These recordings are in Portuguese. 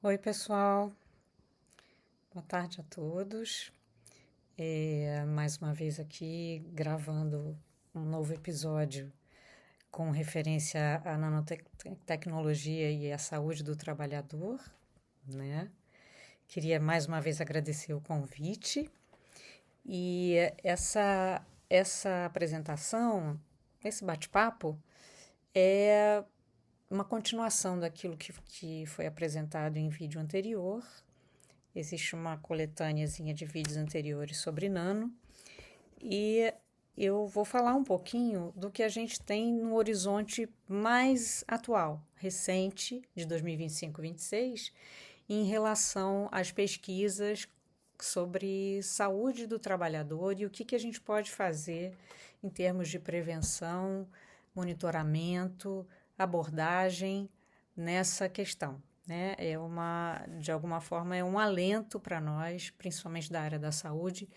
Oi, pessoal. Boa tarde a todos. Mais uma vez aqui gravando um novo episódio com referência à nanotecnologia e à saúde do trabalhador, né? Queria mais uma vez agradecer o convite e essa apresentação, esse bate-papo é uma continuação daquilo que foi apresentado em vídeo anterior. Existe uma coletâneazinha de vídeos anteriores sobre nano e eu vou falar um pouquinho do que a gente tem no horizonte mais atual, recente, de 2025-26, em relação às pesquisas sobre saúde do trabalhador e o que a gente pode fazer em termos de prevenção, monitoramento, abordagem nessa questão. Né? De alguma forma, é um alento para nós, principalmente da área da saúde,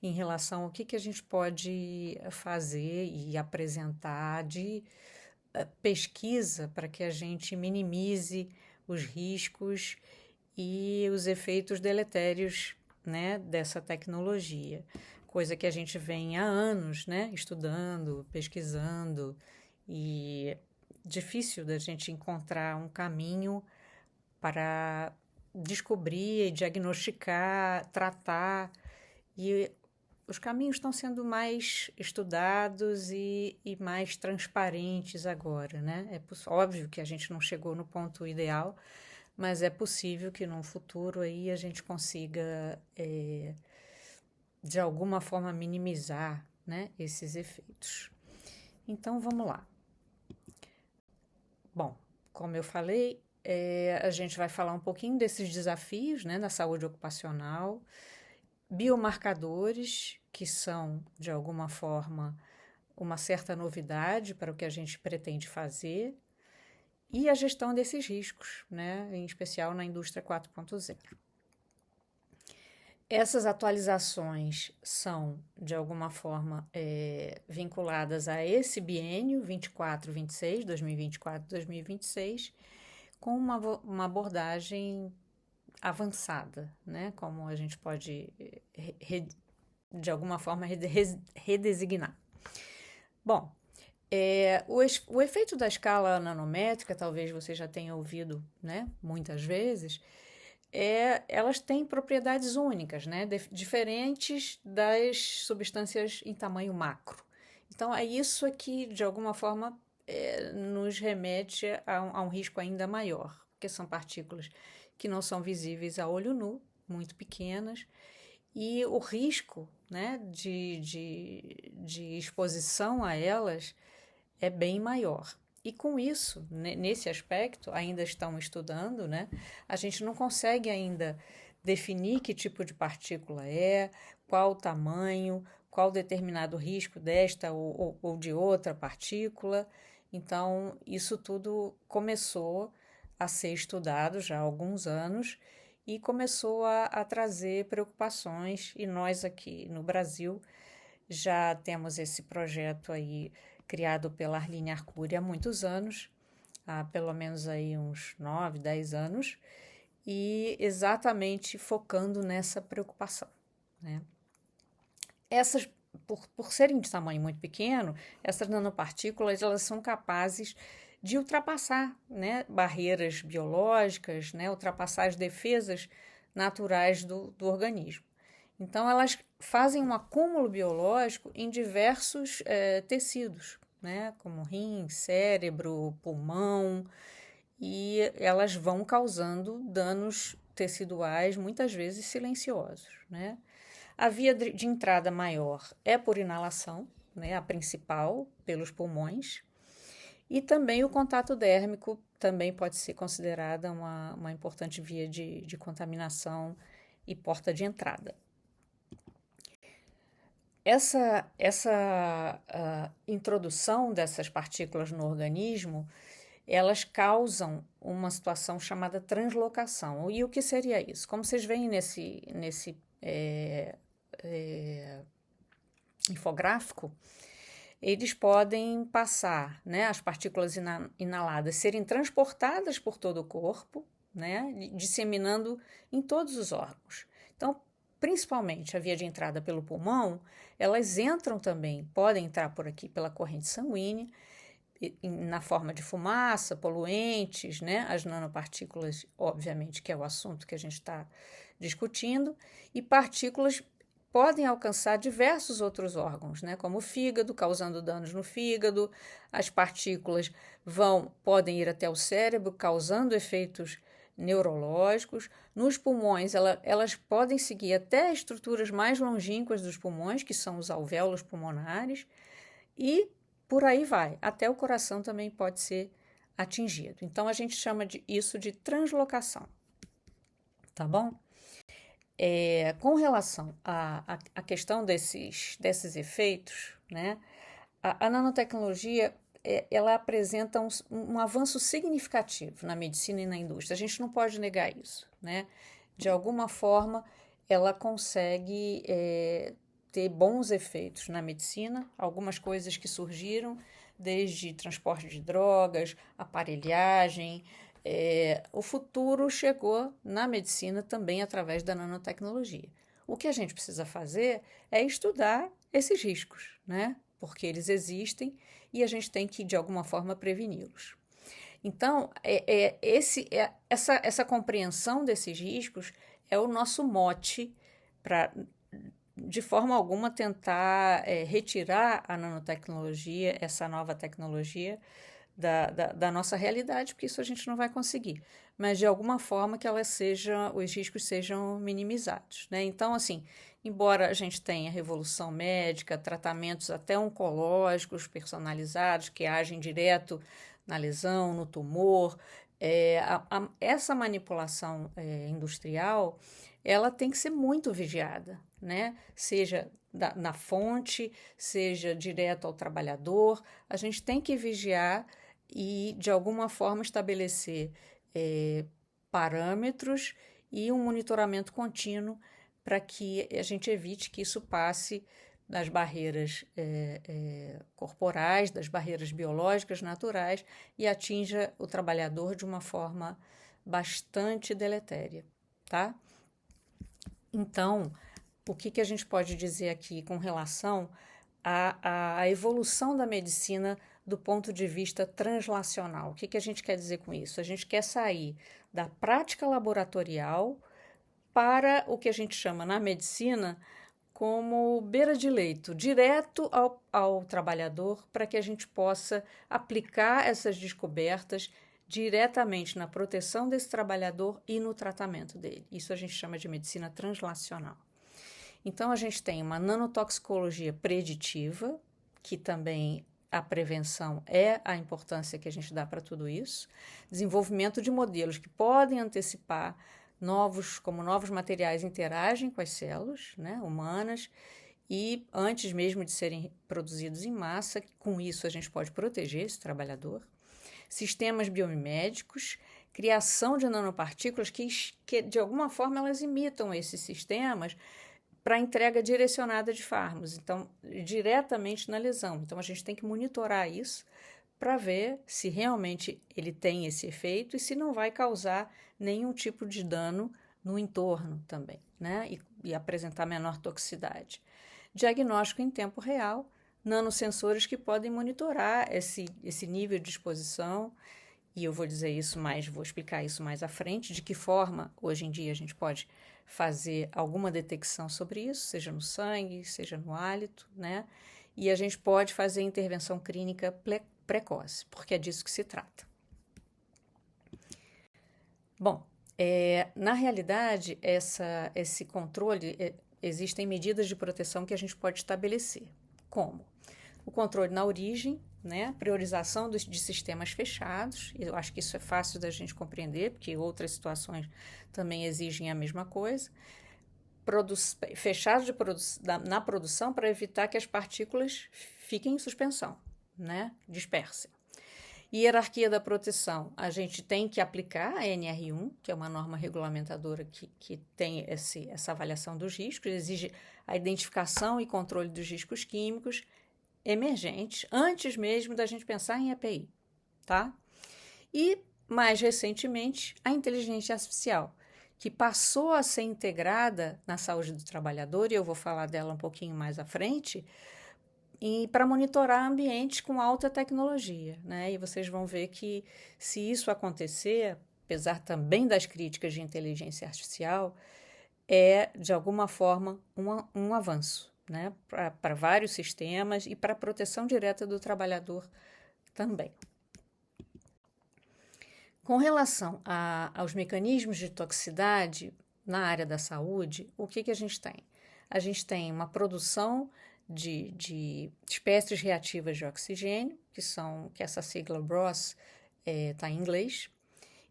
em relação ao que a gente pode fazer e apresentar de pesquisa para que a gente minimize os riscos e os efeitos deletérios, né, dessa tecnologia. Coisa que a gente vem há anos, né, estudando, pesquisando, e difícil da gente encontrar um caminho para descobrir, diagnosticar, tratar, e os caminhos estão sendo mais estudados e mais transparentes agora, né? Óbvio que a gente não chegou no ponto ideal, mas é possível que no futuro aí a gente consiga, de alguma forma, minimizar, né, esses efeitos. Então, vamos lá. Bom, como eu falei, a gente vai falar um pouquinho desses desafios, né, na saúde ocupacional, biomarcadores, que são, de alguma forma, uma certa novidade para o que a gente pretende fazer, e a gestão desses riscos, né, em especial na indústria 4.0. Essas atualizações são, de alguma forma, vinculadas a esse biênio 24-26, 2024-2026, com uma abordagem avançada, né? Como a gente pode, de alguma forma, redesignar. Bom, o efeito da escala nanométrica, talvez você já tenha ouvido, né, muitas vezes, elas têm propriedades únicas, né, diferentes das substâncias em tamanho macro. Então, é isso que, de alguma forma, nos remete a um risco ainda maior, porque são partículas que não são visíveis a olho nu, muito pequenas, e o risco, né, de exposição a elas é bem maior. E com isso, nesse aspecto, ainda estão estudando, né? A gente não consegue ainda definir que tipo de partícula qual o tamanho, qual determinado risco desta ou de outra partícula. Então, isso tudo começou a ser estudado já há alguns anos e começou a trazer preocupações, e nós aqui no Brasil já temos esse projeto aí criado pela Arline Arcuri há muitos anos, há pelo menos aí uns 9, 10 anos, e exatamente focando nessa preocupação, né? Essas, por serem de tamanho muito pequeno, essas nanopartículas, elas são capazes de ultrapassar, né, barreiras biológicas, né, ultrapassar as defesas naturais do organismo. Então, elas fazem um acúmulo biológico em diversos tecidos, né, como rim, cérebro, pulmão, e elas vão causando danos teciduais, muitas vezes silenciosos, né? A via de entrada maior é por inalação, né, a principal, pelos pulmões, e também o contato dérmico também pode ser considerada uma importante via de contaminação e porta de entrada. Essa introdução dessas partículas no organismo, elas causam uma situação chamada translocação. E o que seria isso? Como vocês veem nesse infográfico, eles podem passar, né, as partículas inaladas serem transportadas por todo o corpo, né, disseminando em todos os órgãos. Então, principalmente a via de entrada pelo pulmão, elas entram também, podem entrar por aqui pela corrente sanguínea, na forma de fumaça, poluentes, né, as nanopartículas, obviamente, que é o assunto que a gente está discutindo, e partículas podem alcançar diversos outros órgãos, né, como o fígado, causando danos no fígado. As partículas podem ir até o cérebro, causando efeitos neurológicos. Nos pulmões, elas podem seguir até estruturas mais longínquas dos pulmões, que são os alvéolos pulmonares, e por aí vai. Até o coração também pode ser atingido. Então, a gente chama isso de translocação. Tá bom? Com relação à questão desses efeitos, né, a nanotecnologia ela apresenta um avanço significativo na medicina e na indústria. A gente não pode negar isso, né? De alguma forma, ela consegue ter bons efeitos na medicina, algumas coisas que surgiram, desde transporte de drogas, aparelhagem. O futuro chegou na medicina também através da nanotecnologia. O que a gente precisa fazer é estudar esses riscos, né? Porque eles existem e a gente tem que, de alguma forma, preveni-los. Então, essa compreensão desses riscos é o nosso mote para, de forma alguma, tentar retirar a nanotecnologia, essa nova tecnologia, da nossa realidade, porque isso a gente não vai conseguir, mas de alguma forma que os riscos sejam minimizados, né? Então, assim, embora a gente tenha revolução médica, tratamentos até oncológicos personalizados que agem direto na lesão, no tumor, essa manipulação industrial, ela tem que ser muito vigiada, né? Seja na fonte, seja direto ao trabalhador, a gente tem que vigiar e, de alguma forma, estabelecer parâmetros e um monitoramento contínuo para que a gente evite que isso passe das barreiras corporais, das barreiras biológicas naturais e atinja o trabalhador de uma forma bastante deletéria, tá? Então, o que a gente pode dizer aqui com relação à evolução da medicina do ponto de vista translacional? O que a gente quer dizer com isso? A gente quer sair da prática laboratorial para o que a gente chama na medicina como beira de leito, direto ao trabalhador, para que a gente possa aplicar essas descobertas diretamente na proteção desse trabalhador e no tratamento dele. Isso a gente chama de medicina translacional. Então, a gente tem uma nanotoxicologia preditiva, que também a prevenção é a importância que a gente dá para tudo isso, desenvolvimento de modelos que podem antecipar como novos materiais interagem com as células, né, humanas, e antes mesmo de serem produzidos em massa, com isso a gente pode proteger esse trabalhador. Sistemas biomédicos, criação de nanopartículas que de alguma forma elas imitam esses sistemas para entrega direcionada de fármacos, então diretamente na lesão. Então a gente tem que monitorar isso para ver se realmente ele tem esse efeito e se não vai causar nenhum tipo de dano no entorno também, né? E apresentar menor toxicidade. Diagnóstico em tempo real, nanosensores que podem monitorar esse nível de exposição, e eu vou explicar isso mais à frente, de que forma hoje em dia a gente pode fazer alguma detecção sobre isso, seja no sangue, seja no hálito, né? E a gente pode fazer intervenção clínica precoce, porque é disso que se trata. Bom, na realidade, esse controle, existem medidas de proteção que a gente pode estabelecer. Como? O controle na origem, né? Priorização de sistemas fechados. Eu acho que isso é fácil da gente compreender, porque outras situações também exigem a mesma coisa. Fechados na produção para evitar que as partículas fiquem em suspensão, né? Dispersem. Hierarquia da proteção, a gente tem que aplicar a NR1, que é uma norma regulamentadora que tem essa avaliação dos riscos, exige a identificação e controle dos riscos químicos emergentes, antes mesmo da gente pensar em EPI, tá? E mais recentemente, a inteligência artificial, que passou a ser integrada na saúde do trabalhador, e eu vou falar dela um pouquinho mais à frente, e para monitorar ambientes com alta tecnologia, né? E vocês vão ver que, se isso acontecer, apesar também das críticas de inteligência artificial, é, de alguma forma, um avanço, né? Para vários sistemas e para a proteção direta do trabalhador também. Com relação aos mecanismos de toxicidade na área da saúde, o que a gente tem? A gente tem uma produção de espécies reativas de oxigênio, que essa sigla ROS está em inglês,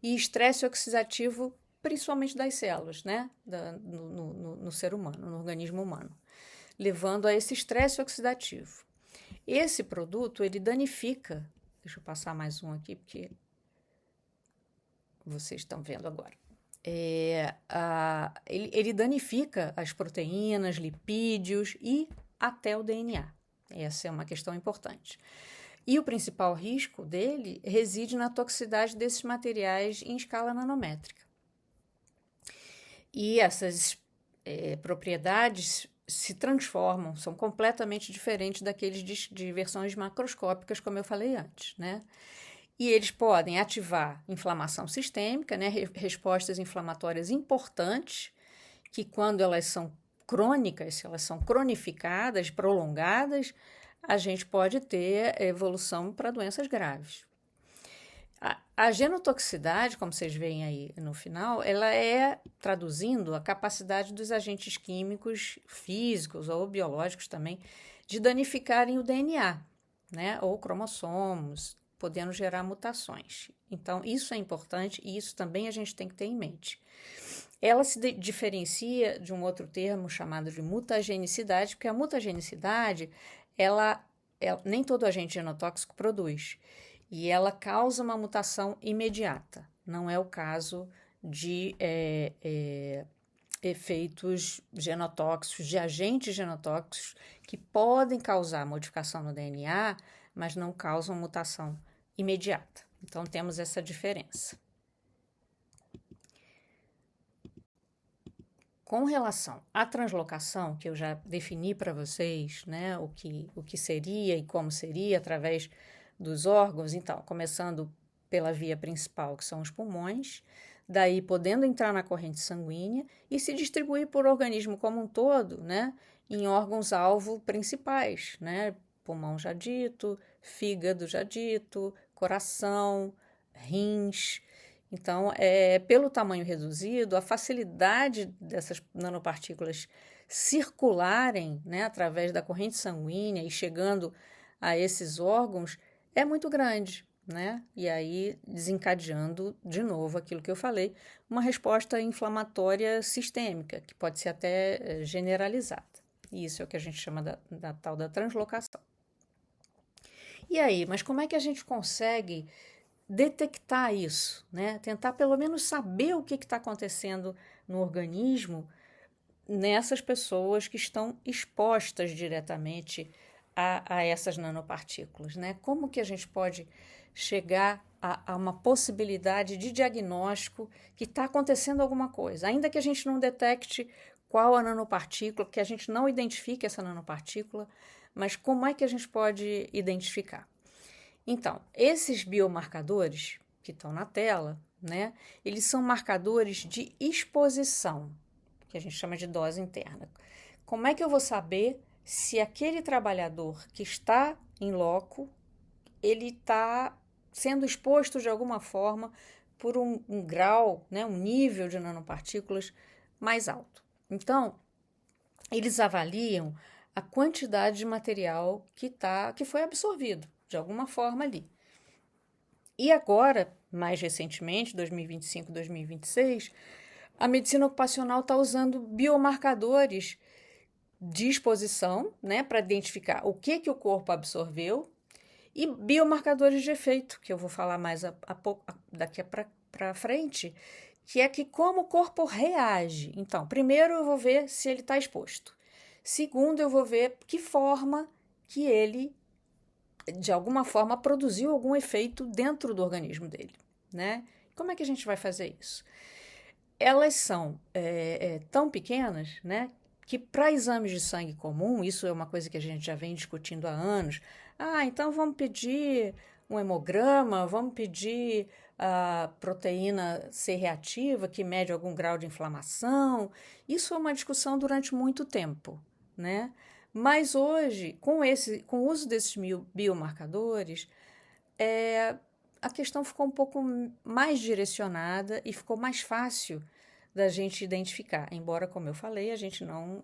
e estresse oxidativo, principalmente das células, né? No ser humano, no organismo humano, levando a esse estresse oxidativo. Esse produto, ele danifica, deixa eu passar mais um aqui, porque vocês estão vendo agora. Ele danifica as proteínas, lipídios e até o DNA. Essa é uma questão importante. E o principal risco dele reside na toxicidade desses materiais em escala nanométrica. E essas propriedades se transformam, são completamente diferentes daqueles de versões macroscópicas, como eu falei antes, né? E eles podem ativar inflamação sistêmica, né? Respostas inflamatórias importantes, que quando elas são crônicas, se elas são cronificadas, prolongadas, a gente pode ter evolução para doenças graves. A genotoxicidade, como vocês veem aí no final, ela é, traduzindo, a capacidade dos agentes químicos, físicos ou biológicos também, de danificarem o DNA, né? Ou cromossomos, podendo gerar mutações. Então, isso é importante e isso também a gente tem que ter em mente. Ela se diferencia de um outro termo chamado de mutagenicidade, porque a mutagenicidade, nem todo agente genotóxico produz, e ela causa uma mutação imediata. Não é o caso de efeitos genotóxicos, de agentes genotóxicos que podem causar modificação no DNA, mas não causam mutação imediata. Então, temos essa diferença. Com relação à translocação, que eu já defini para vocês, né, o que seria e como seria através dos órgãos, então, começando pela via principal, que são os pulmões, daí podendo entrar na corrente sanguínea e se distribuir por organismo como um todo, né, em órgãos-alvo principais, né, pulmão já dito, fígado já dito, coração, rins. Então, pelo tamanho reduzido, a facilidade dessas nanopartículas circularem, né, através da corrente sanguínea e chegando a esses órgãos é muito grande, né? E aí desencadeando de novo aquilo que eu falei, uma resposta inflamatória sistêmica, que pode ser até generalizada. E isso é o que a gente chama da tal da translocação. E aí, mas como é que a gente consegue detectar isso, né? Tentar pelo menos saber o que está acontecendo no organismo nessas pessoas que estão expostas diretamente a essas nanopartículas, né? Como que a gente pode chegar a uma possibilidade de diagnóstico que está acontecendo alguma coisa, ainda que a gente não detecte qual a nanopartícula, que a gente não identifique essa nanopartícula, mas como é que a gente pode identificar? Então, esses biomarcadores que estão na tela, né, eles são marcadores de exposição, que a gente chama de dose interna. Como é que eu vou saber se aquele trabalhador que está em loco, ele está sendo exposto de alguma forma por um grau, né, um nível de nanopartículas mais alto? Então, eles avaliam a quantidade de material que foi absorvido de alguma forma ali. E agora, mais recentemente, 2025, 2026, a medicina ocupacional está usando biomarcadores de exposição, né, para identificar o que o corpo absorveu, e biomarcadores de efeito, que eu vou falar mais daqui para frente, que é que como o corpo reage. Então, primeiro eu vou ver se ele está exposto. Segundo, eu vou ver que forma que ele, de alguma forma, produziu algum efeito dentro do organismo dele. né? Como é que a gente vai fazer isso? Elas são tão pequenas, né, que para exames de sangue comum, isso é uma coisa que a gente já vem discutindo há anos. Ah, então vamos pedir um hemograma, vamos pedir a proteína C reativa, que mede algum grau de inflamação. Isso é uma discussão durante muito tempo, né? Mas hoje, com o uso desses biomarcadores, a questão ficou um pouco mais direcionada e ficou mais fácil da gente identificar. Embora, como eu falei, a gente não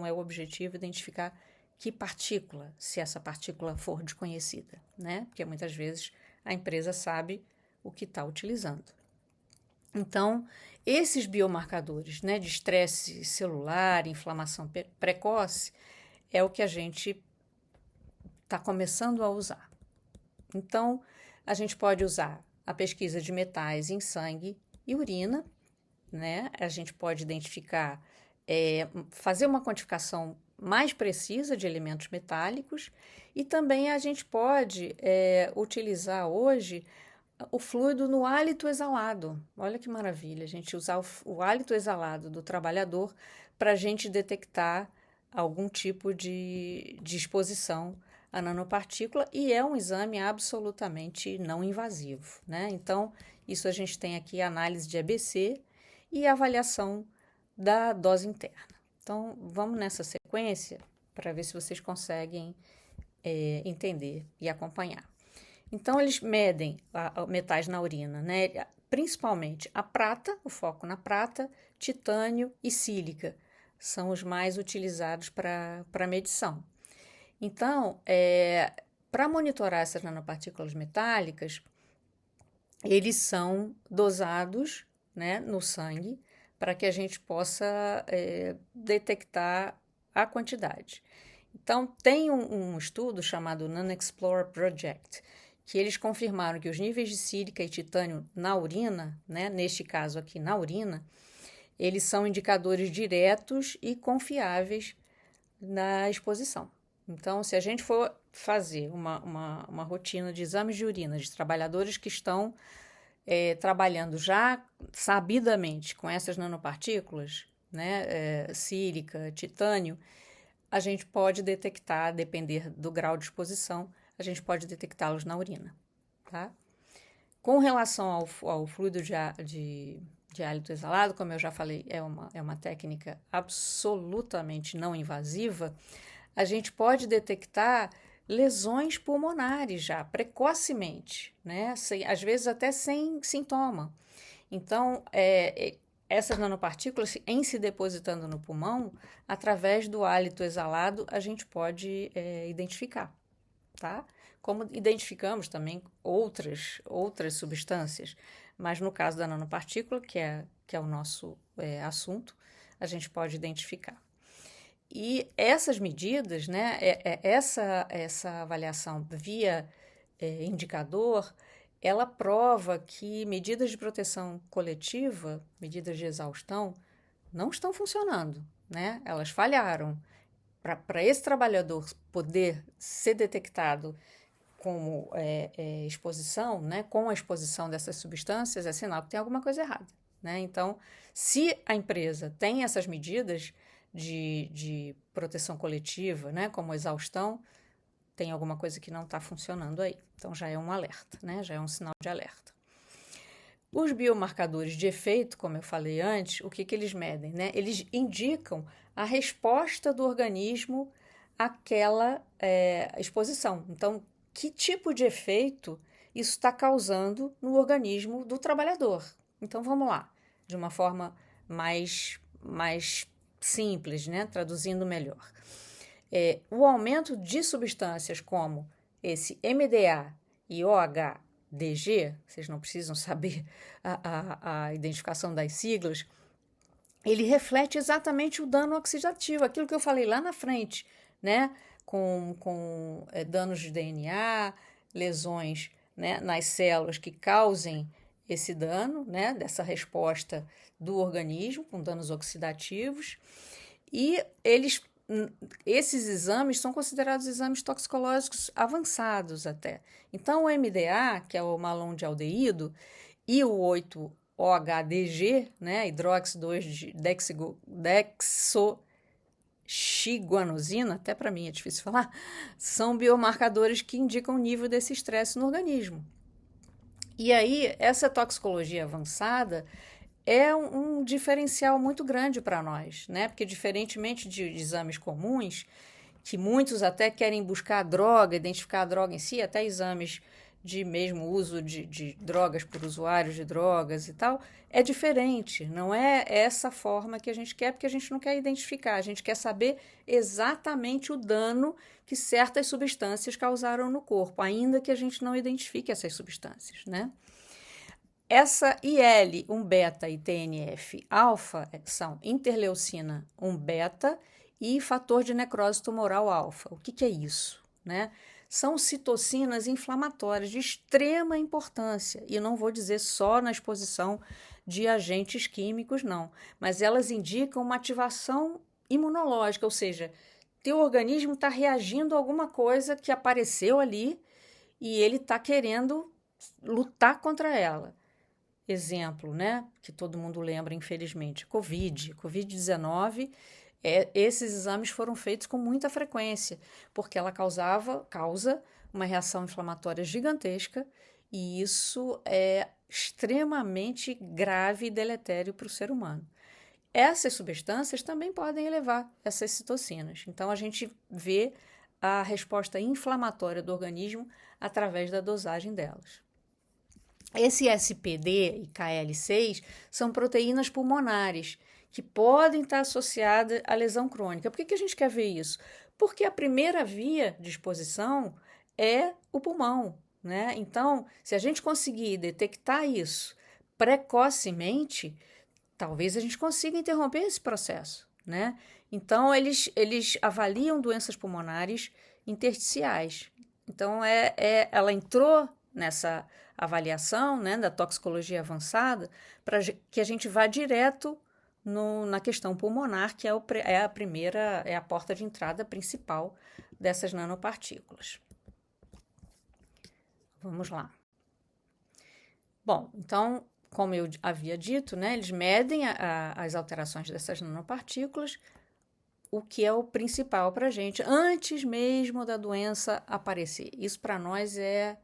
é o objetivo identificar que partícula, se essa partícula for desconhecida, né? Porque muitas vezes a empresa sabe o que está utilizando. Então, esses biomarcadores, né, de estresse celular, inflamação precoce, é o que a gente está começando a usar. Então, a gente pode usar a pesquisa de metais em sangue e urina, né? A gente pode identificar, fazer uma quantificação mais precisa de elementos metálicos e também a gente pode utilizar hoje o fluido no hálito exalado. Olha que maravilha, a gente usar o hálito exalado do trabalhador para a gente detectar algum tipo de exposição a nanopartícula e é um exame absolutamente não invasivo, né? Então, isso a gente tem aqui a análise de ABC e a avaliação da dose interna. Então, vamos nessa sequência para ver se vocês conseguem entender e acompanhar. Então, eles medem metais na urina, né? Principalmente a prata, o foco na prata, titânio e sílica são os mais utilizados para medição. Então, para monitorar essas nanopartículas metálicas, eles são dosados, né, no sangue para que a gente possa detectar a quantidade. Então, tem um estudo chamado NanoExplore Project, que eles confirmaram que os níveis de sílica e titânio na urina, né, neste caso aqui na urina, eles são indicadores diretos e confiáveis da exposição. Então, se a gente for fazer uma rotina de exames de urina de trabalhadores que estão trabalhando já sabidamente com essas nanopartículas, né, sílica, titânio, a gente pode detectar, a depender do grau de exposição, a gente pode detectá-los na urina, tá? Com relação ao fluido de hálito exalado, como eu já falei, é uma técnica absolutamente não invasiva, a gente pode detectar lesões pulmonares já, precocemente, né? Às vezes até sem sintoma. Então, essas nanopartículas, em se depositando no pulmão, através do hálito exalado, a gente pode identificar, tá? Como identificamos também outras substâncias, mas no caso da nanopartícula, que é o nosso assunto, a gente pode identificar. E essas medidas, né, essa avaliação via indicador, ela prova que medidas de proteção coletiva, medidas de exaustão, não estão funcionando, né? Elas falharam. Para esse trabalhador poder ser detectado como exposição, né, com a exposição dessas substâncias, é sinal que tem alguma coisa errada, né? Então, se a empresa tem essas medidas de proteção coletiva, né, como exaustão, tem alguma coisa que não está funcionando aí. Então, já é um alerta, né? Já é um sinal de alerta. Os biomarcadores de efeito, como eu falei antes, o que eles medem, né? Eles indicam a resposta do organismo àquela exposição. Então, que tipo de efeito isso está causando no organismo do trabalhador? Então, vamos lá, de uma forma mais simples, né? Traduzindo melhor. O aumento de substâncias como esse MDA e OHDG, vocês não precisam saber a identificação das siglas, ele reflete exatamente o dano oxidativo, aquilo que eu falei lá na frente, né? Com danos de DNA, lesões, né, nas células que causem esse dano, né, dessa resposta do organismo com danos oxidativos, e eles esses exames são considerados exames toxicológicos avançados até. Então, o MDA, que é o malondialdeído, e o 8-OHDG, né, hidroxidexoxiguanosina, até para mim é difícil falar, são biomarcadores que indicam o nível desse estresse no organismo. E aí, essa toxicologia avançada é um diferencial muito grande para nós, né? Porque diferentemente de exames comuns, que muitos até querem buscar a droga, identificar a droga em si, até exames de mesmo uso de drogas por usuários de drogas e tal, é diferente. Não é essa forma que a gente quer, porque a gente não quer identificar, a gente quer saber exatamente o dano que certas substâncias causaram no corpo, ainda que a gente não identifique essas substâncias, né? Essa IL, 1-beta e TNF-alfa são interleucina 1-beta e fator de necrose tumoral alfa. O que é isso, né? São citocinas inflamatórias de extrema importância, e não vou dizer só na exposição de agentes químicos, não, mas elas indicam uma ativação imunológica, ou seja, teu organismo está reagindo a alguma coisa que apareceu ali e ele está querendo lutar contra ela. Exemplo, né, que todo mundo lembra, infelizmente, Covid-19, esses exames foram feitos com muita frequência, porque ela causa uma reação inflamatória gigantesca, e isso é extremamente grave e deletério para o ser humano. Essas substâncias também podem elevar essas citocinas, então a gente vê a resposta inflamatória do organismo através da dosagem delas. Esse SPD e KL6 são proteínas pulmonares que podem estar associadas à lesão crônica. Por que a gente quer ver isso? Porque a primeira via de exposição é o pulmão, né? Então, se a gente conseguir detectar isso precocemente, talvez a gente consiga interromper esse processo, né? Então, eles avaliam doenças pulmonares intersticiais. Então, ela entrou nessa avaliação, né, da toxicologia avançada, para que a gente vá direto na questão pulmonar, que é a porta de entrada principal dessas nanopartículas. Vamos lá. Bom, então, como eu havia dito, né, eles medem as alterações dessas nanopartículas, o que é o principal para a gente, antes mesmo da doença aparecer. Isso para nós é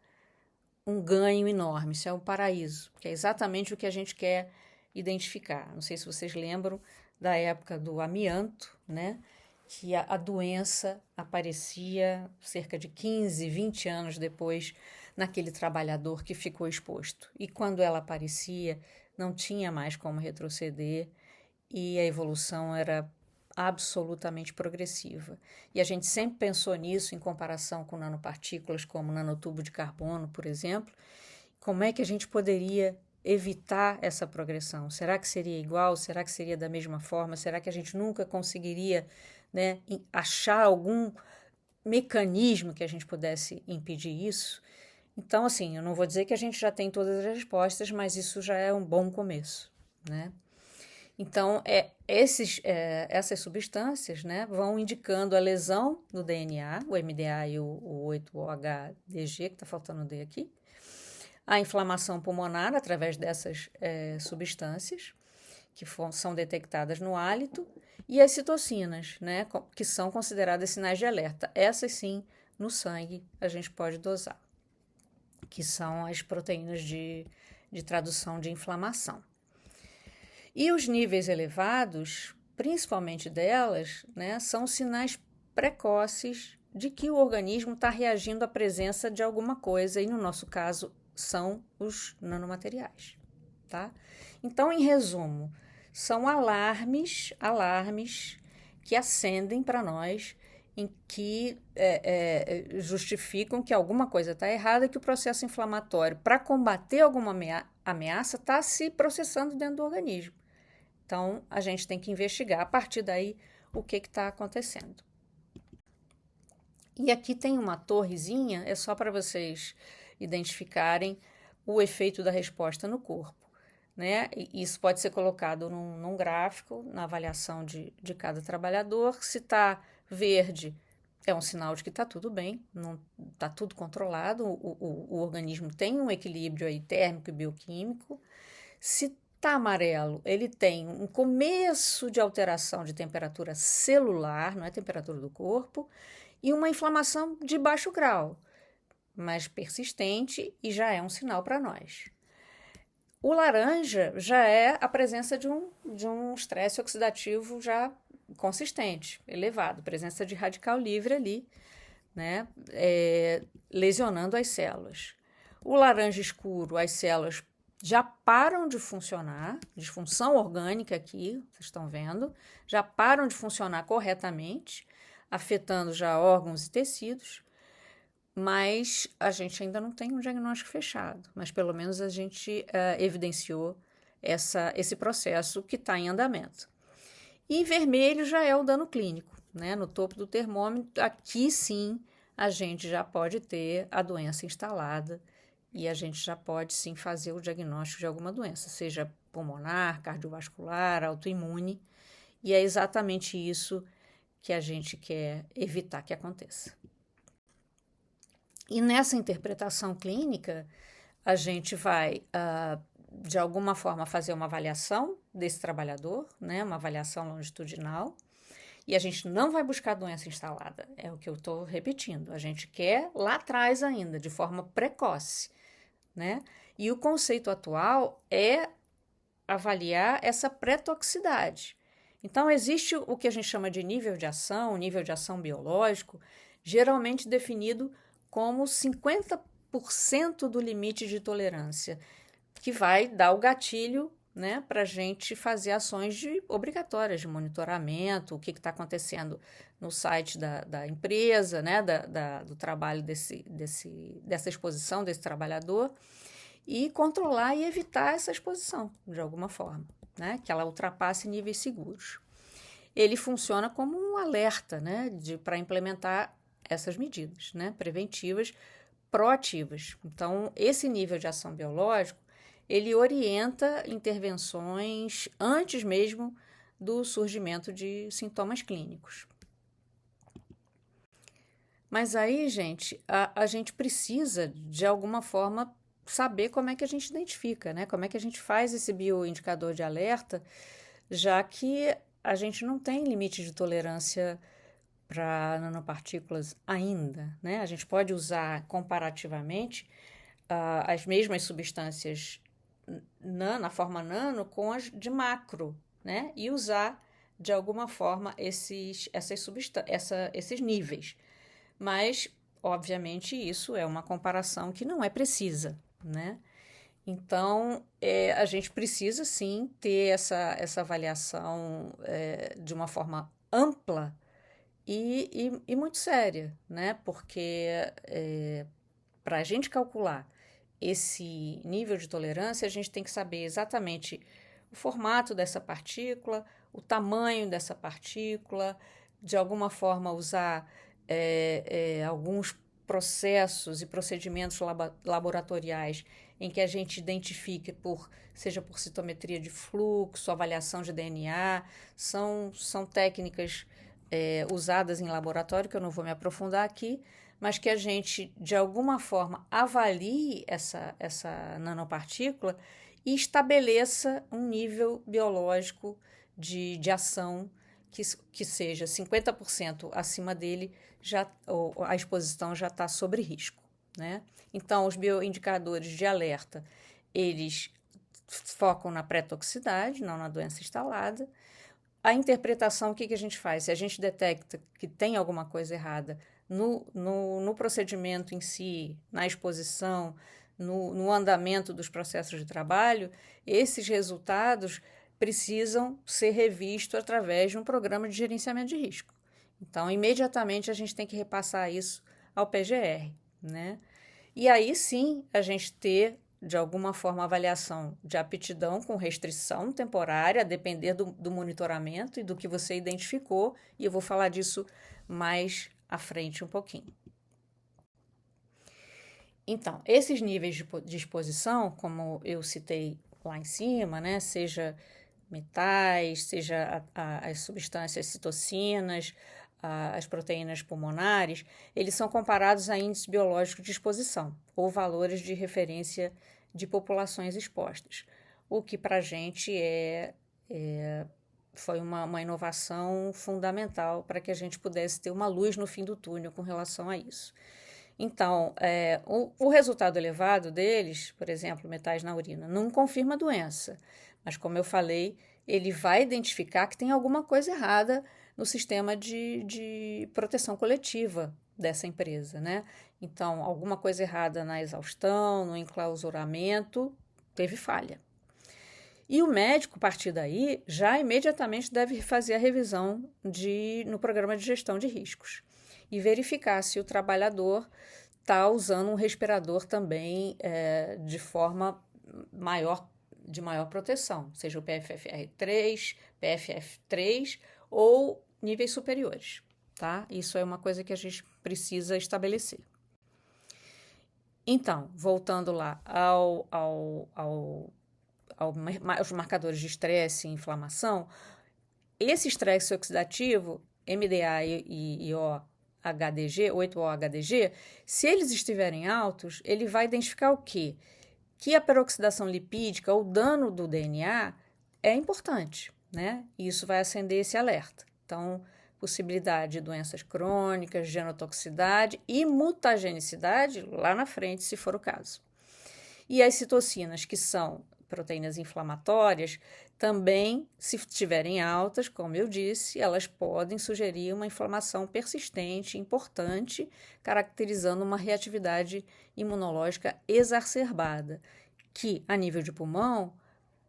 um ganho enorme, isso é um paraíso, que é exatamente o que a gente quer identificar. Não sei se vocês lembram da época do amianto, né? Que a doença aparecia cerca de 15, 20 anos depois naquele trabalhador que ficou exposto. E quando ela aparecia, não tinha mais como retroceder e a evolução era absolutamente progressiva. E a gente sempre pensou nisso em comparação com nanopartículas, como nanotubo de carbono, por exemplo. Como é que a gente poderia evitar essa progressão? Será que seria igual? Será que seria da mesma forma? Será que a gente nunca conseguiria, né, achar algum mecanismo que a gente pudesse impedir isso? Então, assim, eu não vou dizer que a gente já tem todas as respostas, mas isso já é um bom começo, né? Então, essas substâncias, né, vão indicando a lesão no DNA, o MDA e o 8-OHDG, que está faltando o D aqui, a inflamação pulmonar através dessas substâncias, que são detectadas no hálito, e as citocinas, né, que são consideradas sinais de alerta. Essas sim, no sangue, a gente pode dosar, que são as proteínas de tradução de inflamação. E os níveis elevados, principalmente delas, né, são sinais precoces de que o organismo está reagindo à presença de alguma coisa, e no nosso caso são os nanomateriais, tá? Então, em resumo, são alarmes que acendem para nós, em que justificam que alguma coisa está errada, que o processo inflamatório, para combater alguma ameaça, está se processando dentro do organismo. Então, a gente tem que investigar a partir daí o que está acontecendo. E aqui tem uma torrezinha, é só para vocês identificarem o efeito da resposta no corpo, né? E isso pode ser colocado num gráfico, na avaliação de cada trabalhador. Se está verde, é um sinal de que está tudo bem, não está tudo controlado, o organismo tem um equilíbrio aí térmico e bioquímico. Se está amarelo, ele tem um começo de alteração de temperatura celular, não é temperatura do corpo, e uma inflamação de baixo grau, mas persistente, e já é um sinal para nós. O laranja já é a presença de um estresse oxidativo já consistente, elevado, presença de radical livre ali, né, lesionando as células. O laranja escuro, as células já param de funcionar, disfunção orgânica aqui, vocês estão vendo, já param de funcionar corretamente, afetando já órgãos e tecidos, mas a gente ainda não tem um diagnóstico fechado, mas pelo menos a gente evidenciou esse processo que está em andamento. E vermelho já é o dano clínico, né? No topo do termômetro, aqui sim a gente já pode ter a doença instalada e a gente já pode sim fazer o diagnóstico de alguma doença, seja pulmonar, cardiovascular, autoimune, e é exatamente isso que a gente quer evitar que aconteça. E nessa interpretação clínica, a gente vai, de alguma forma, fazer uma avaliação desse trabalhador, né, uma avaliação longitudinal, e a gente não vai buscar doença instalada, é o que eu estou repetindo. A gente quer lá atrás ainda, de forma precoce, né? E o conceito atual é avaliar essa pré-toxicidade. Então, existe o que a gente chama de nível de ação biológico, geralmente definido como 50% do limite de tolerância, que vai dar o gatilho, né, para a gente fazer ações obrigatórias de monitoramento, o que está acontecendo no site da empresa, né, do trabalho dessa exposição desse trabalhador, e controlar e evitar essa exposição, de alguma forma, né, que ela ultrapasse níveis seguros. Ele funciona como um alerta, né, para implementar essas medidas, né, preventivas, proativas. Então, esse nível de ação biológico, ele orienta intervenções antes mesmo do surgimento de sintomas clínicos. Mas aí, gente, a gente precisa, de alguma forma, saber como é que a gente identifica, né? Como é que a gente faz esse bioindicador de alerta, já que a gente não tem limite de tolerância para nanopartículas ainda, né? A gente pode usar comparativamente as mesmas substâncias na forma nano com as de macro, né? E usar de alguma forma esses níveis. Mas, obviamente, isso é uma comparação que não é precisa, né? Então, a gente precisa sim ter essa avaliação de uma forma ampla e muito séria, né? Porque para a gente calcular esse nível de tolerância, a gente tem que saber exatamente o formato dessa partícula, o tamanho dessa partícula, de alguma forma usar alguns processos e procedimentos laboratoriais em que a gente identifique seja por citometria de fluxo, avaliação de DNA, são técnicas usadas em laboratório, que eu não vou me aprofundar aqui, mas que a gente, de alguma forma, avalie essa nanopartícula e estabeleça um nível biológico de ação que seja 50% acima dele, a exposição já está sobre risco, né? Então, os bioindicadores de alerta, eles focam na pré-toxicidade, não na doença instalada. A interpretação, o que a gente faz? Se a gente detecta que tem alguma coisa errada no procedimento em si, na exposição, no andamento dos processos de trabalho, esses resultados precisam ser revistos através de um programa de gerenciamento de risco. Então, imediatamente a gente tem que repassar isso ao PGR, né? E aí sim a gente ter, de alguma forma, avaliação de aptidão com restrição temporária, a depender do monitoramento e do que você identificou, e eu vou falar disso mais à frente um pouquinho. Então, esses níveis de exposição, como eu citei lá em cima, né? Seja metais, seja as substâncias citocinas, as proteínas pulmonares, eles são comparados a índices biológicos de exposição ou valores de referência de populações expostas, o que para a gente foi uma inovação fundamental para que a gente pudesse ter uma luz no fim do túnel com relação a isso. Então, o resultado elevado deles, por exemplo, metais na urina, não confirma a doença, mas como eu falei, ele vai identificar que tem alguma coisa errada no sistema de proteção coletiva dessa empresa, né? Então, alguma coisa errada na exaustão, no enclausuramento, teve falha. E o médico, a partir daí, já imediatamente deve fazer a revisão no programa de gestão de riscos e verificar se o trabalhador está usando um respirador também de forma de maior proteção, seja o PFFR3, PFF3 ou níveis superiores, tá? Isso é uma coisa que a gente precisa estabelecer. Então, voltando lá aos marcadores de estresse e inflamação, esse estresse oxidativo, MDA e OHDG, 8-OHDG, se eles estiverem altos, ele vai identificar o quê? Que a peroxidação lipídica ou dano do DNA é importante, né? E isso vai acender esse alerta. Então, possibilidade de doenças crônicas, genotoxicidade e mutagenicidade lá na frente, se for o caso. E as citocinas, que são proteínas inflamatórias, também, se estiverem altas, como eu disse, elas podem sugerir uma inflamação persistente, importante, caracterizando uma reatividade imunológica exacerbada, que, a nível de pulmão,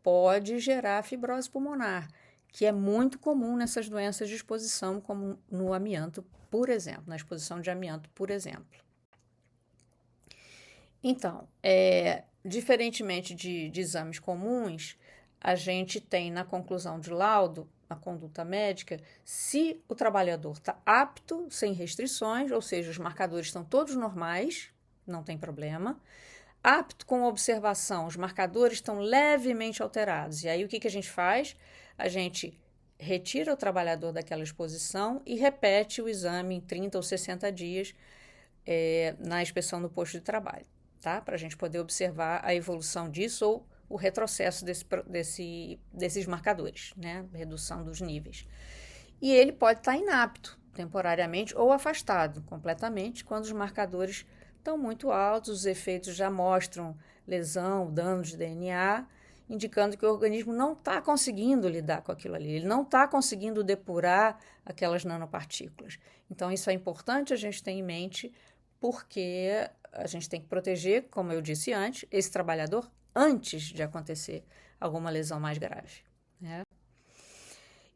pode gerar fibrose pulmonar, que é muito comum nessas doenças de exposição, como no amianto, por exemplo, na exposição de amianto, por exemplo. Então, diferentemente de exames comuns, a gente tem na conclusão de laudo, na conduta médica, se o trabalhador está apto, sem restrições, ou seja, os marcadores estão todos normais, não tem problema. Apto com observação, os marcadores estão levemente alterados. E aí o que a gente faz? A gente retira o trabalhador daquela exposição e repete o exame em 30 ou 60 dias na inspeção no posto de trabalho, tá? Para a gente poder observar a evolução disso ou o retrocesso desses marcadores, né? Redução dos níveis. E ele pode estar inapto temporariamente ou afastado completamente quando os marcadores estão muito altos, os efeitos já mostram lesão, dano de DNA, indicando que o organismo não está conseguindo lidar com aquilo ali, ele não está conseguindo depurar aquelas nanopartículas. Então, isso é importante a gente ter em mente, porque a gente tem que proteger, como eu disse antes, esse trabalhador antes de acontecer alguma lesão mais grave, né?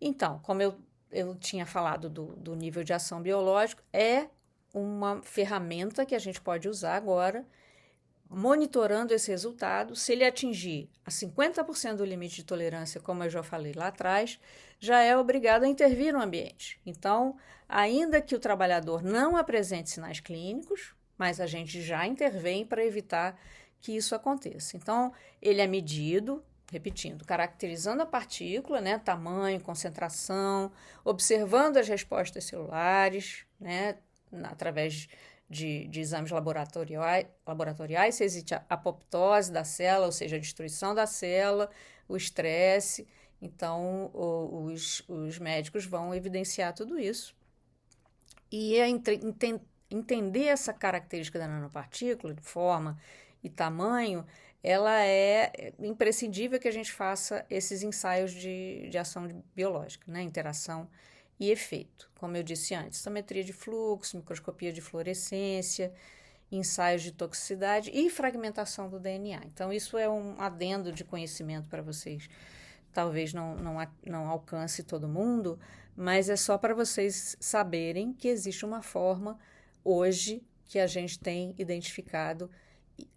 Então, como eu tinha falado do nível de ação biológico, é uma ferramenta que a gente pode usar agora, monitorando esse resultado. Se ele atingir a 50% do limite de tolerância, como eu já falei lá atrás, já é obrigado a intervir no ambiente. Então, ainda que o trabalhador não apresente sinais clínicos, mas a gente já intervém para evitar que isso aconteça. Então, ele é medido, repetindo, caracterizando a partícula, né, tamanho, concentração, observando as respostas celulares, né, através de exames laboratoriais, se existe a apoptose da célula, ou seja, a destruição da célula, o estresse. Então, os médicos vão evidenciar tudo isso. E entender essa característica da nanopartícula, de forma e tamanho, ela é imprescindível que a gente faça esses ensaios de ação biológica, né? Interação e efeito. Como eu disse antes, cistometria de fluxo, microscopia de fluorescência, ensaios de toxicidade e fragmentação do DNA. Então, isso é um adendo de conhecimento para vocês. Talvez não alcance todo mundo, mas é só para vocês saberem que existe uma forma hoje que a gente tem identificado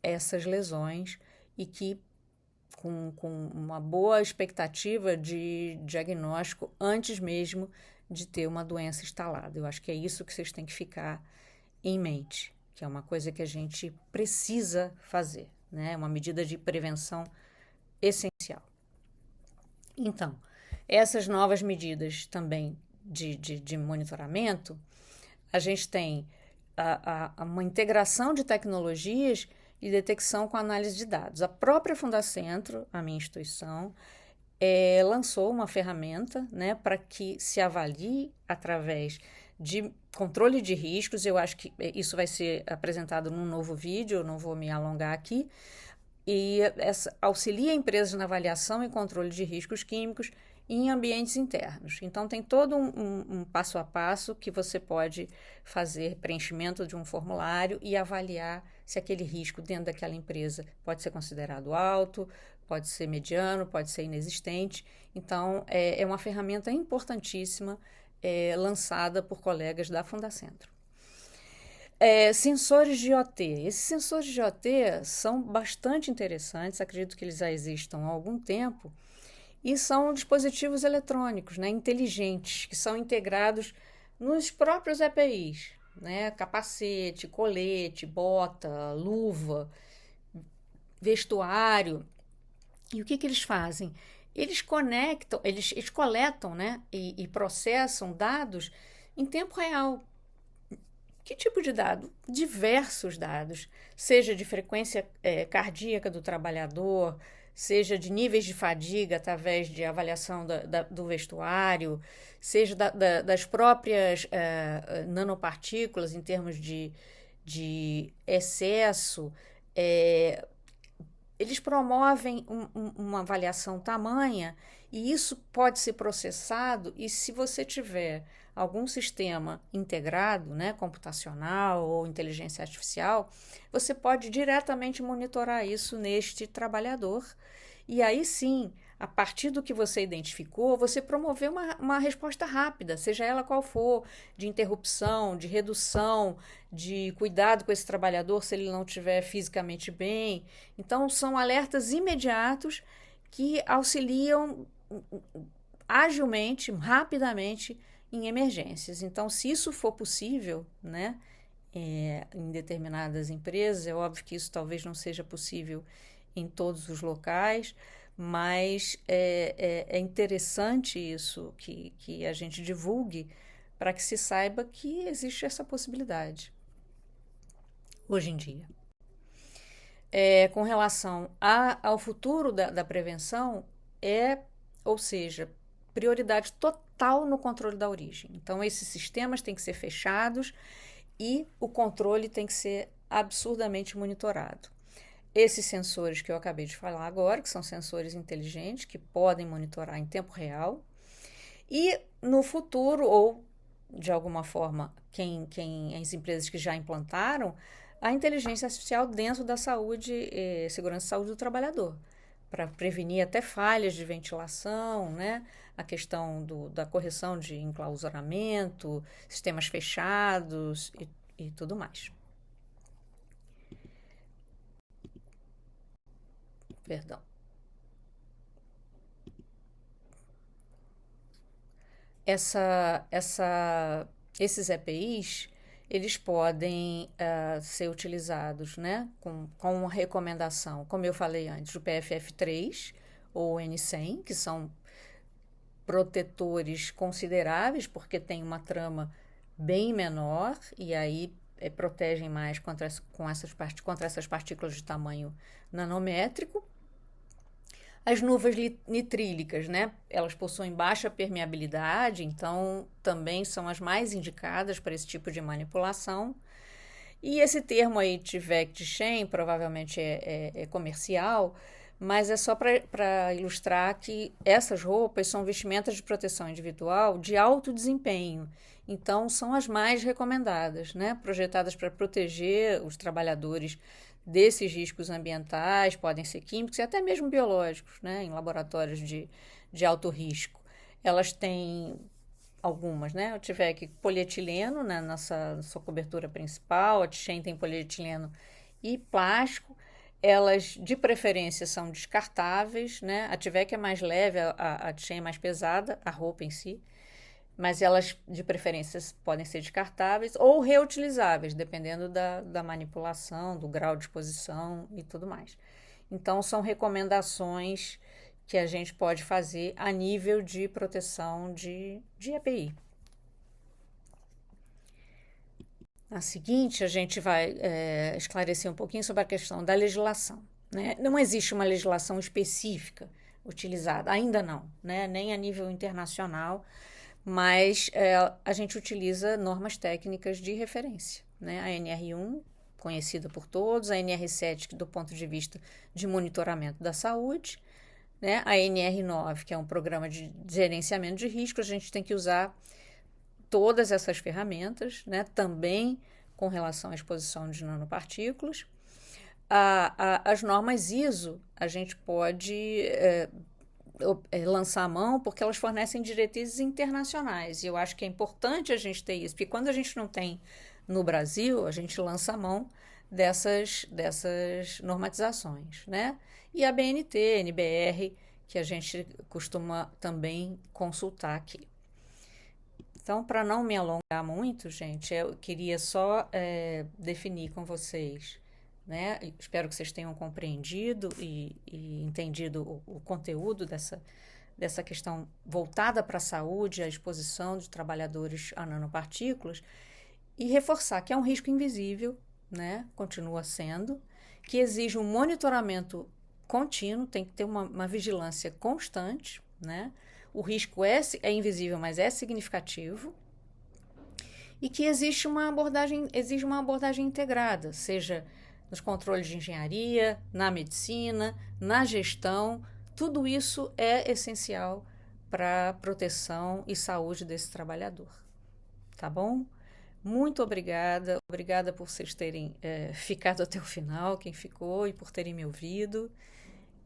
essas lesões e que com uma boa expectativa de diagnóstico antes mesmo de ter uma doença instalada. Eu acho que é isso que vocês têm que ficar em mente, que é uma coisa que a gente precisa fazer, né? Uma medida de prevenção essencial. Então, essas novas medidas também de monitoramento, a gente tem uma integração de tecnologias e detecção com análise de dados. A própria Fundacentro, a minha instituição, lançou uma ferramenta, né, para que se avalie através de controle de riscos. Eu acho que isso vai ser apresentado num novo vídeo, eu não vou me alongar aqui, e auxilia empresas na avaliação e controle de riscos químicos em ambientes internos. Então, tem todo um passo a passo que você pode fazer preenchimento de um formulário e avaliar se aquele risco dentro daquela empresa pode ser considerado alto, pode ser mediano, pode ser inexistente. Então, é uma ferramenta importantíssima lançada por colegas da Fundacentro. Sensores de IoT. Esses sensores de IoT são bastante interessantes, acredito que eles já existam há algum tempo, e são dispositivos eletrônicos, né, inteligentes, que são integrados nos próprios EPIs, né, capacete, colete, bota, luva, vestuário. E o que eles fazem? Eles conectam, eles coletam, né, e processam dados em tempo real. Que tipo de dado? Diversos dados, seja de frequência cardíaca do trabalhador, seja de níveis de fadiga através de avaliação do vestuário, seja das próprias nanopartículas em termos de excesso. Eles promovem uma avaliação tamanha e isso pode ser processado, e se você tiver algum sistema integrado, né, computacional ou inteligência artificial, você pode diretamente monitorar isso neste trabalhador. E aí sim, a partir do que você identificou, você promover uma resposta rápida, seja ela qual for, de interrupção, de redução, de cuidado com esse trabalhador se ele não estiver fisicamente bem. Então, são alertas imediatos que auxiliam agilmente, rapidamente, em emergências. Então, se isso for possível, né, em determinadas empresas, é óbvio que isso talvez não seja possível em todos os locais, mas é interessante isso que a gente divulgue para que se saiba que existe essa possibilidade hoje em dia. Com relação ao futuro da prevenção, ou seja, prioridade total no controle da origem. Então, esses sistemas têm que ser fechados e o controle tem que ser absurdamente monitorado. Esses sensores que eu acabei de falar agora, que são sensores inteligentes, que podem monitorar em tempo real, e no futuro, ou de alguma forma, as empresas que já implantaram, a inteligência artificial dentro da saúde, segurança e saúde do trabalhador, para prevenir até falhas de ventilação, né? A questão da correção de enclausuramento, sistemas fechados e tudo mais. Perdão. Esses EPIs, eles podem ser utilizados, né, com uma recomendação, como eu falei antes, do PFF3 ou N100, que são protetores consideráveis, porque tem uma trama bem menor e aí protegem mais contra essas partículas de tamanho nanométrico. As nuvens nitrílicas, né? Elas possuem baixa permeabilidade, então também são as mais indicadas para esse tipo de manipulação. E esse termo aí, TVEC Chain, provavelmente é comercial, mas é só para ilustrar que essas roupas são vestimentas de proteção individual de alto desempenho. Então, são as mais recomendadas, né? Projetadas para proteger os trabalhadores desses riscos ambientais, podem ser químicos e até mesmo biológicos, né, em laboratórios de alto risco. Elas têm algumas, né? Eu tiver aqui polietileno, né, na sua cobertura principal, a T-Chain tem polietileno e plástico. Elas, de preferência, são descartáveis, né? A T-Vec é mais leve, a T-Chain é mais pesada, a roupa em si, mas elas, de preferência, podem ser descartáveis ou reutilizáveis, dependendo da manipulação, do grau de exposição e tudo mais. Então, são recomendações que a gente pode fazer a nível de proteção de EPI. Na seguinte, a gente vai esclarecer um pouquinho sobre a questão da legislação. Né? Não existe uma legislação específica utilizada, ainda não, né? Nem a nível internacional, mas a gente utiliza normas técnicas de referência. Né? A NR1, conhecida por todos, a NR7, do ponto de vista de monitoramento da saúde, né? A NR9, que é um programa de gerenciamento de risco, a gente tem que usar todas essas ferramentas, né? Também com relação à exposição de nanopartículas. As normas ISO, a gente pode lançar a mão porque elas fornecem diretrizes internacionais. E eu acho que é importante a gente ter isso, porque quando a gente não tem no Brasil, a gente lança a mão dessas normatizações, né? E a BNT, NBR, que a gente costuma também consultar aqui. Então, para não me alongar muito, gente, eu queria só definir com vocês, né? Espero que vocês tenham compreendido e entendido o conteúdo dessa questão voltada para a saúde, a exposição de trabalhadores a nanopartículas, e reforçar que é um risco invisível, né? Continua sendo, que exige um monitoramento contínuo, tem que ter uma vigilância constante, né? O risco é invisível, mas é significativo, e que exige uma abordagem integrada, seja nos controles de engenharia, na medicina, na gestão. Tudo isso é essencial para a proteção e saúde desse trabalhador. Tá bom? Muito obrigada. Obrigada por vocês terem ficado até o final, quem ficou, e por terem me ouvido.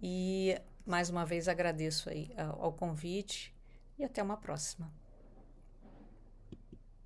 E mais uma vez agradeço aí ao convite e até uma próxima.